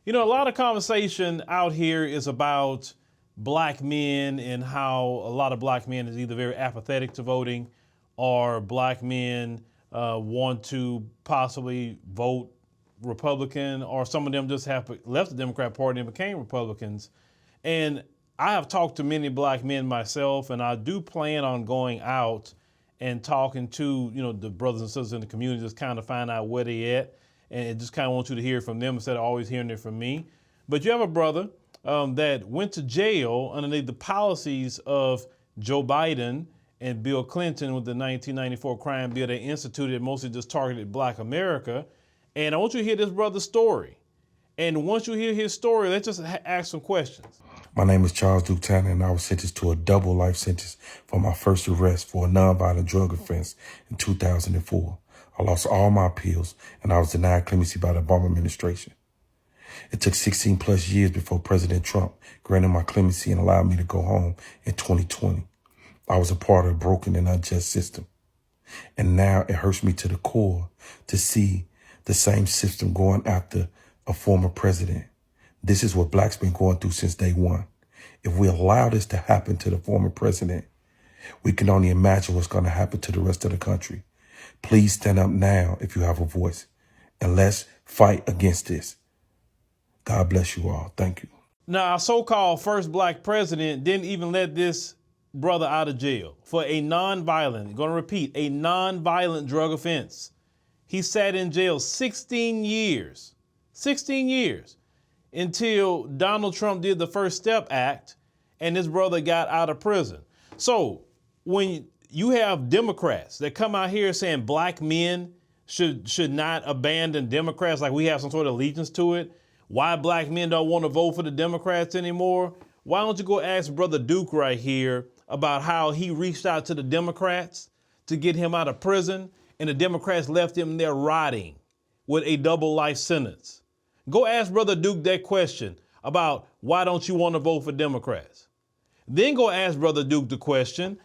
You know, a lot of conversation out here is about black men and how a lot of black men is either very apathetic to voting or black men want to possibly vote Republican, or some of them just have left the Democrat Party and became Republicans. And I have talked to many black men myself, and I do plan on going out and talking to, the brothers and sisters in the community, just kind of find out where they at, and just kind of want you to hear from them instead of always hearing it from me. But you have a brother that went to jail underneath the policies of Joe Biden and Bill Clinton with the 1994 crime bill they instituted, mostly just targeted black America. And I want you to hear this brother's story. And once you hear his story, let's just ask some questions. My name is Charles Duke Tanner, and I was sentenced to a double life sentence for my first arrest for a nonviolent drug offense in 2004. I lost all my appeals, and I was denied clemency by the Obama administration. It took 16 plus years before President Trump granted my clemency and allowed me to go home in 2020. I was a part of a broken and unjust system. And now it hurts me to the core to see the same system going after a former president. This is what blacks been going through since day one. If we allow this to happen to the former president, we can only imagine what's going to happen to the rest of the country. Please stand up now if you have a voice, and let's fight against this. God bless you all. Thank you. Now, our so-called first black president didn't even let this brother out of jail for a non-violent, going to repeat, a non-violent drug offense. He sat in jail 16 years until Donald Trump did the First Step Act and this brother got out of prison. So when you have Democrats that come out here saying black men should not abandon Democrats, like we have some sort of allegiance to it, why black men don't want to vote for the Democrats anymore, why don't you go ask Brother Duke right here about how he reached out to the Democrats to get him out of prison, and the Democrats left him there rotting with a double life sentence. Go ask Brother Duke that question about why don't you want to vote for Democrats. Then go ask Brother Duke the question,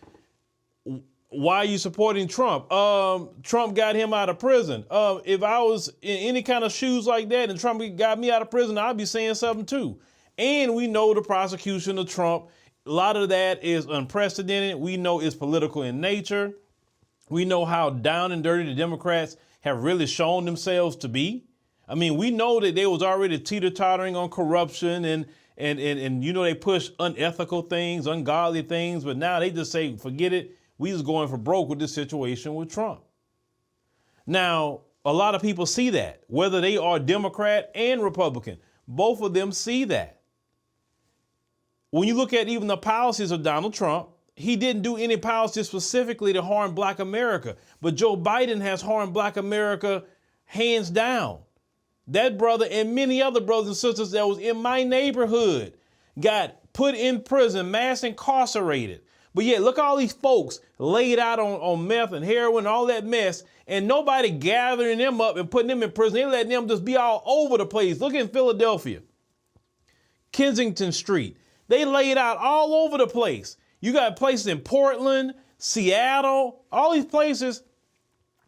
why are you supporting Trump? Trump got him out of prison. If I was in any kind of shoes like that and Trump got me out of prison, I'd be saying something too. And we know the prosecution of Trump, a lot of that is unprecedented. We know it's political in nature. We know how down and dirty the Democrats have really shown themselves to be. I mean, we know that they was already teeter-tottering on corruption and they push unethical things, ungodly things, but now they just say, forget it. We just going for broke with this situation with Trump. Now, a lot of people see that, whether they are Democrat and Republican, both of them see that. When you look at even the policies of Donald Trump, he didn't do any policies specifically to harm black America, but Joe Biden has harmed black America hands down. That brother and many other brothers and sisters that was in my neighborhood got put in prison, mass incarcerated. But yet, look at all these folks laid out on meth and heroin and all that mess, and nobody gathering them up and putting them in prison. They letting them just be all over the place. Look in Philadelphia, Kensington Street. They laid out all over the place. You got places in Portland, Seattle, all these places.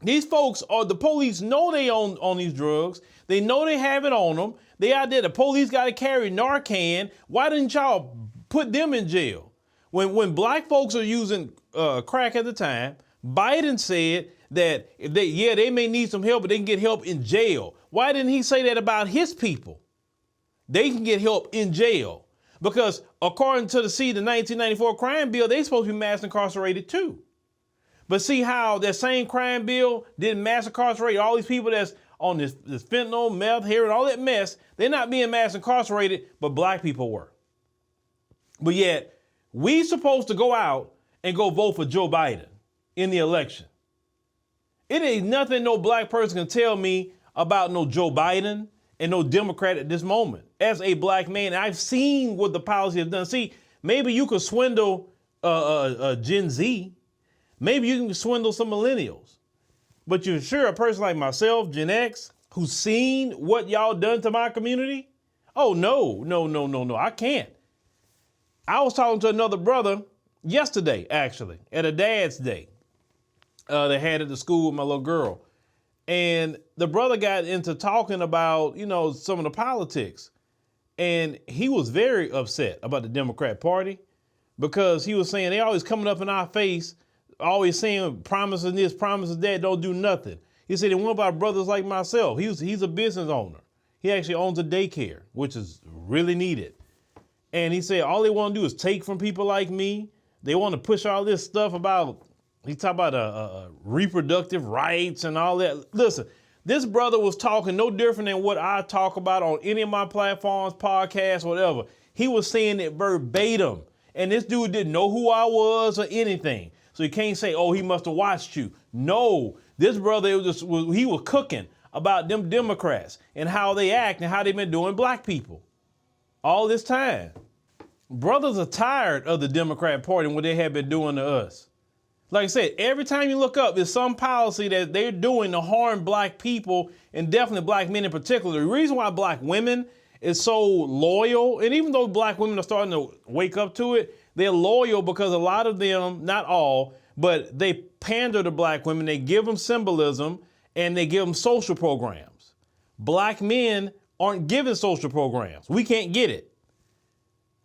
These folks the police know they on these drugs. They know they have it on them. They out there. The police got to carry Narcan. Why didn't y'all put them in jail? When black folks are using crack at the time, Biden said that they may need some help, but they can get help in jail. Why didn't he say that about his people? They can get help in jail. Because according to the 1994 crime bill, they supposed to be mass incarcerated too. But see how that same crime bill didn't mass incarcerate all these people that's on this fentanyl, meth, heroin, all that mess. They're not being mass incarcerated, but black people were. But yet, we supposed to go out and go vote for Joe Biden in the election. It ain't nothing no black person can tell me about no Joe Biden and no Democrat at this moment. As a black man, I've seen what the policy has done. See, maybe you could swindle Gen Z. Maybe you can swindle some millennials. But you're sure a person like myself, Gen X, who's seen what y'all done to my community? Oh, no, I can't. I was talking to another brother yesterday, actually, at a dad's day. They had at the school with my little girl. And the brother got into talking about, some of the politics. And he was very upset about the Democrat Party because he was saying they always coming up in our face, always saying promises this, promises that, don't do nothing. He said, and what about brothers like myself? He's a business owner. He actually owns a daycare, which is really needed. And he said, all they want to do is take from people like me. They want to push all this stuff about, he talked about reproductive rights and all that. Listen, this brother was talking no different than what I talk about on any of my platforms, podcasts, whatever. He was saying it verbatim. And this dude didn't know who I was or anything. So you can't say, oh, he must have watched you. No, this brother, he was cooking about them Democrats and how they act and how they've been doing black people all this time. Brothers are tired of the Democrat Party and what they have been doing to us. Like I said, every time you look up, there's some policy that they're doing to harm black people and definitely black men in particular. The reason why black women is so loyal, and even though black women are starting to wake up to it, they're loyal because a lot of them, not all, but they pander to black women. They give them symbolism and they give them social programs. Black men aren't given social programs. We can't get it.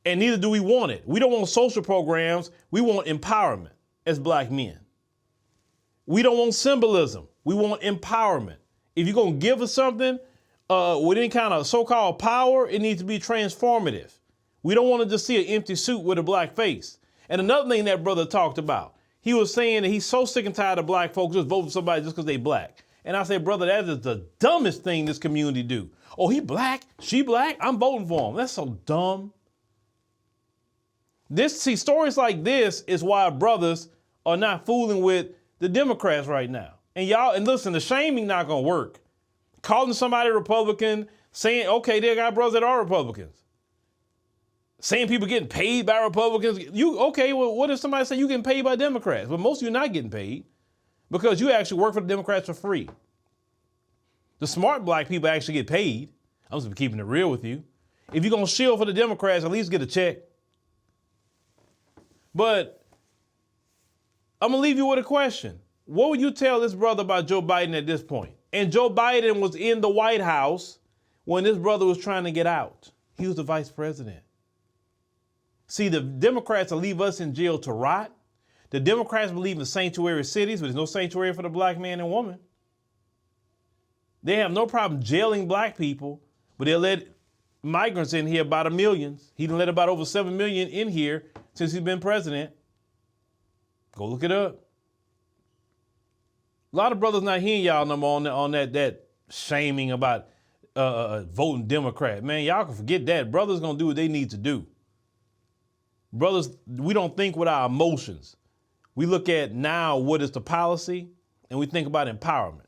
And neither do we want it. We don't want social programs. We want empowerment as black men. We don't want symbolism. We want empowerment. If you're going to give us something with any kind of so-called power, it needs to be transformative. We don't want to just see an empty suit with a black face. And another thing that brother talked about, he was saying that he's so sick and tired of black folks just vote for somebody just because they black. And I said, brother, that is the dumbest thing this community do. Oh, he black, she black, I'm voting for him. That's so dumb. Stories like this is why brothers are not fooling with the Democrats right now. And listen, the shaming not gonna work. Calling somebody Republican, saying, okay, they got brothers that are Republicans. Saying people getting paid by Republicans. Well, what if somebody say you getting paid by Democrats? Well, most of you are not getting paid because you actually work for the Democrats for free. The smart black people actually get paid. I'm just keeping it real with you. If you're gonna shield for the Democrats, at least get a check. But I'm gonna leave you with a question. What would you tell this brother about Joe Biden at this point? And Joe Biden was in the White House when this brother was trying to get out. He was the vice president. See, the Democrats will leave us in jail to rot. The Democrats believe in sanctuary cities, but there's no sanctuary for the black man and woman. They have no problem jailing black people, but they'll let migrants in here by the millions. He done let about over 7 million in here since he's been president. Go look it up. A lot of brothers not hearing y'all no more on that shaming about voting Democrat. Man, y'all can forget that. Brothers gonna do what they need to do. Brothers, we don't think with our emotions. We look at now what is the policy, and we think about empowerment.